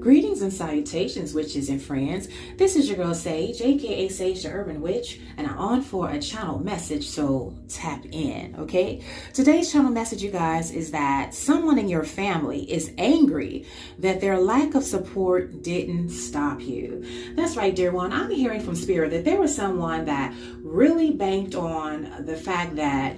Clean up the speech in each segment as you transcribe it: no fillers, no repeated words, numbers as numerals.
Greetings and salutations, witches and friends. This is your girl Sage, aka Sage the Urban Witch, and I'm on for a channel message, so tap in, okay? Today's channel message, you guys, is that someone in your family is angry that their lack of support didn't stop you. That's right, dear one. I'm hearing from Spirit that there was someone that really banked on the fact that,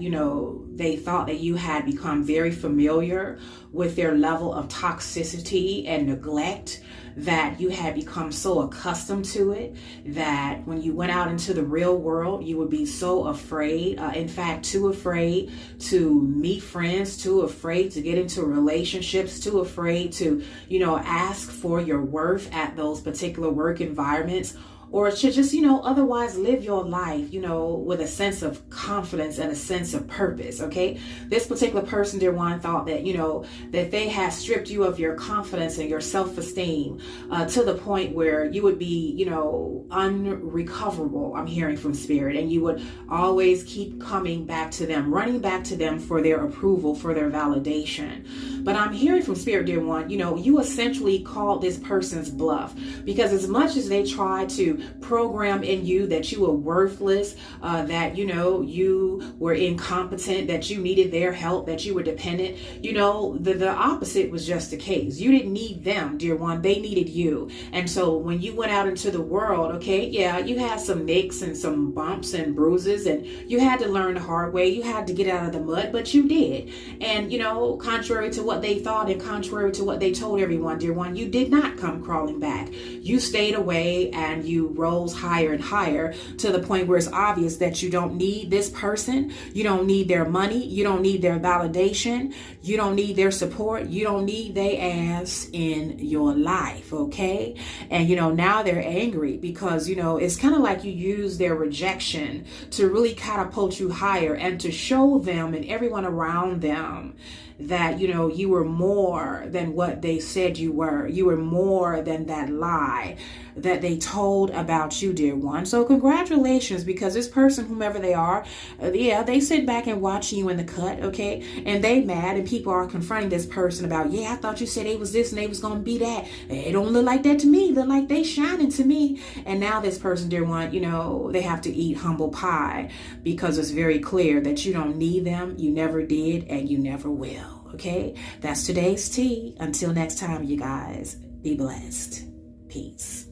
they thought that you had become very familiar with their level of toxicity and neglect, that you had become so accustomed to it that when you went out into the real world, you would be so afraid, in fact, too afraid to meet friends, too afraid to get into relationships, too afraid to, ask for your worth at those particular work environments, or to just, otherwise live your life, with a sense of confidence and a sense of purpose, okay? This particular person, dear one, thought that, that they had stripped you of your confidence and your self-esteem to the point where you would be, unrecoverable, I'm hearing from Spirit, and you would always keep coming back to them, running back to them for their approval, for their validation. But I'm hearing from Spirit, dear one, you essentially called this person's bluff, because as much as they tried to program in you that you were worthless, that you were incompetent, that you needed their help, that you were dependent, the opposite was just the case. You didn't need them, dear one, they needed you. And so when you went out into the world, okay, yeah, you had some nicks and some bumps and bruises, and you had to learn the hard way, you had to get out of the mud, but you did. And contrary to what they thought and contrary to what they told everyone, dear one, you did not come crawling back. You stayed away and you rose higher and higher to the point where it's obvious that you don't need this person. You don't need their money. You don't need their validation. You don't need their support. You don't need their ass in your life, okay? And, now they're angry because, it's kind of like you use their rejection to really catapult you higher and to show them and everyone around them that, you were more than what they said you were. You were more than that lie that they told about you, dear one. So congratulations, because this person, whomever they are, they sit back and watch you in the cut, okay? And they mad, and people are confronting this person about, I thought you said they was this and they was going to be that. It don't look like that to me. Look like they shining to me. And now this person, dear one, they have to eat humble pie because it's very clear that you don't need them. You never did, and you never will. Okay, that's today's tea. Until next time, you guys, be blessed. Peace.